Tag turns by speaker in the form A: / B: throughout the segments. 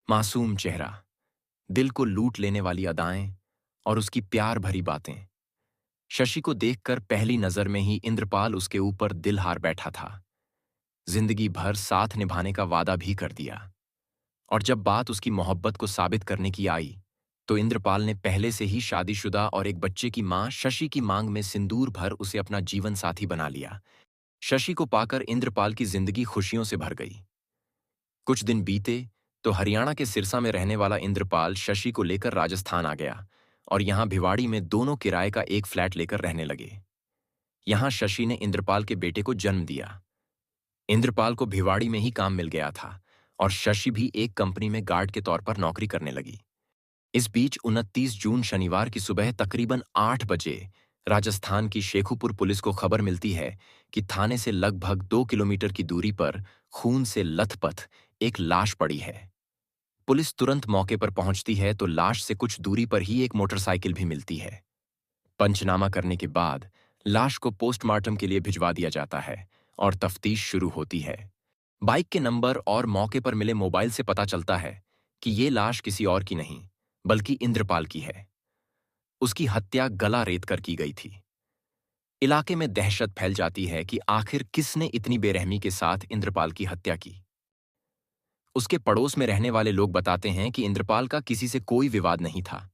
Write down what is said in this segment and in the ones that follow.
A: मासूम चेहरा, दिल को लूट लेने वाली अदाएं और उसकी प्यार भरी बातें। शशि को देखकर पहली नजर में ही इंद्रपाल उसके ऊपर दिल हार बैठा था। जिंदगी भर साथ निभाने का वादा भी कर दिया। और जब बात उसकी मोहब्बत को साबित करने की आई, तो इंद्रपाल ने पहले से ही शादीशुदा और एक बच्चे की मां शशि की मांग में सिंदूर भर उसे अपना जीवन साथी बना लिया। शशि को पाकर इंद्रपाल की जिंदगी खुशियों से भर गई। कुछ दिन बीते तो हरियाणा के सिरसा में रहने वाला इंद्रपाल शशि को लेकर राजस्थान आ गया और यहां भिवाड़ी में दोनों किराए का एक फ्लैट लेकर रहने लगे। यहां शशि ने इंद्रपाल के बेटे को जन्म दिया। इंद्रपाल को भिवाड़ी में ही काम मिल गया था और शशि भी एक कंपनी में गार्ड के तौर पर नौकरी करने लगी। इस बीच 29 जून शनिवार की सुबह तकरीबन 8 बजे राजस्थान की शेखुपुर पुलिस को खबर मिलती है कि थाने से लगभग 2 किलोमीटर की दूरी पर खून से लथपथ एक लाश पड़ी है। पुलिस तुरंत मौके पर पहुंचती है तो लाश से कुछ दूरी पर ही एक मोटरसाइकिल भी मिलती है। पंचनामा करने के बाद लाश को पोस्टमार्टम के लिए भिजवा दिया जाता है और तफ्तीश शुरू होती है। बाइक के नंबर और मौके पर मिले मोबाइल से पता चलता है कि ये लाश किसी और की नहीं, बल्कि इंद्रपाल की है। उसकी हत्या गला रेतकर की गई थी। इलाके में दहशत फैल जाती है कि आखिर किसने इतनी बेरहमी के साथ इंद्रपाल की हत्या की। उसके पड़ोस में रहने वाले लोग बताते हैं कि इंद्रपाल का किसी से कोई विवाद नहीं था।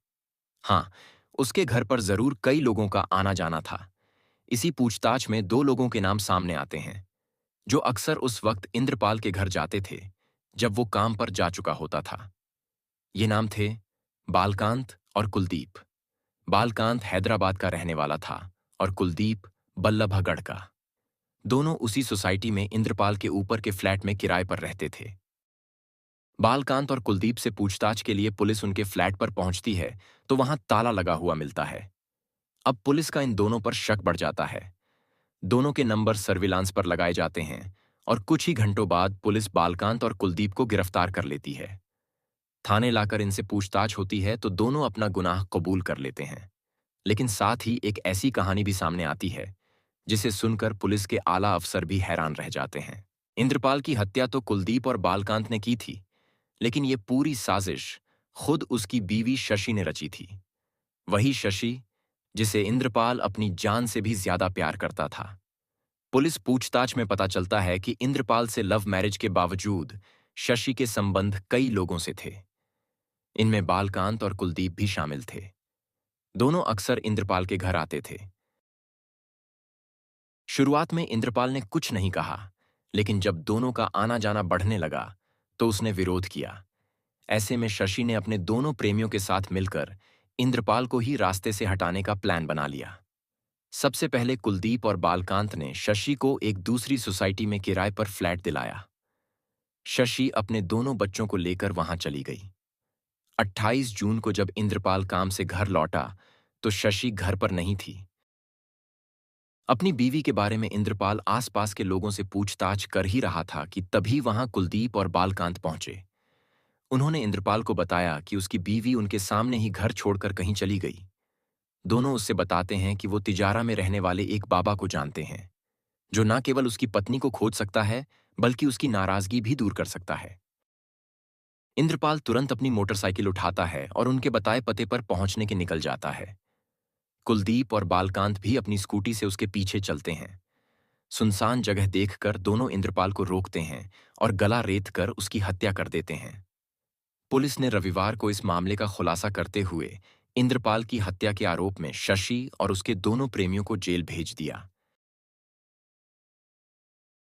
A: हाँ, उसके घर पर जरूर कई लोगों का आना जाना था। इसी पूछताछ में 2 लोगों के नाम सामने आते हैं, जो अक्सर उस वक्त इंद्रपाल के घर जाते थे जब वो काम पर जा चुका होता था। ये नाम थे बालकांत और कुलदीप। बालकांत हैदराबाद का रहने वाला था और कुलदीप बल्लभगढ़ का। दोनों उसी सोसाइटी में इंद्रपाल के ऊपर के फ्लैट में किराए पर रहते थे। बालकांत और कुलदीप से पूछताछ के लिए पुलिस उनके फ्लैट पर पहुंचती है तो वहां ताला लगा हुआ मिलता है। अब पुलिस का इन दोनों पर शक बढ़ जाता है। दोनों के नंबर सर्विलांस पर लगाए जाते हैं और कुछ ही घंटों बाद पुलिस बालकांत और कुलदीप को गिरफ्तार कर लेती है। थाने लाकर इनसे पूछताछ होती है तो दोनों अपना गुनाह कबूल कर लेते हैं। लेकिन साथ ही एक ऐसी कहानी भी सामने आती है जिसे सुनकर पुलिस के आला अफसर भी हैरान रह जाते हैं। इंद्रपाल की हत्या तो कुलदीप और बालकांत ने की थी, लेकिन ये पूरी साजिश खुद उसकी बीवी शशि ने रची थी। वही शशि जिसे इंद्रपाल अपनी जान से भी ज्यादा प्यार करता था। पुलिस पूछताछ में पता चलता है कि इंद्रपाल से लव मैरिज के बावजूद शशि के संबंध कई लोगों से थे। इनमें बालकांत और कुलदीप भी शामिल थे। दोनों अक्सर इंद्रपाल के घर आते थे। शुरुआत में इंद्रपाल ने कुछ नहीं कहा, लेकिन जब दोनों का आना जाना बढ़ने लगा तो उसने विरोध किया। ऐसे में शशि ने अपने दोनों प्रेमियों के साथ मिलकर इंद्रपाल को ही रास्ते से हटाने का प्लान बना लिया। सबसे पहले कुलदीप और बालकांत ने शशि को एक दूसरी सोसाइटी में किराए पर फ्लैट दिलाया। शशि अपने दोनों बच्चों को लेकर वहां चली गई। 28 जून को जब इंद्रपाल काम से घर लौटा तो शशि घर पर नहीं थी। अपनी बीवी के बारे में इंद्रपाल आसपास के लोगों से पूछताछ कर ही रहा था कि तभी वहां कुलदीप और बालकांत पहुंचे। उन्होंने इंद्रपाल को बताया कि उसकी बीवी उनके सामने ही घर छोड़कर कहीं चली गई। दोनों उससे बताते हैं कि वो तिजारा में रहने वाले एक बाबा को जानते हैं, जो न केवल उसकी पत्नी को खोज सकता है, बल्कि उसकी नाराजगी भी दूर कर सकता है। इंद्रपाल तुरंत अपनी मोटरसाइकिल उठाता है और उनके बताए पते पर पहुंचने के निकल जाता है। कुलदीप और बालकांत भी अपनी स्कूटी से उसके पीछे चलते हैं। सुनसान जगह देखकर दोनों इंद्रपाल को रोकते हैं और गला रेत कर उसकी हत्या कर देते हैं। पुलिस ने रविवार को इस मामले का खुलासा करते हुए इंद्रपाल की हत्या के आरोप में शशि और उसके दोनों प्रेमियों को जेल भेज दिया।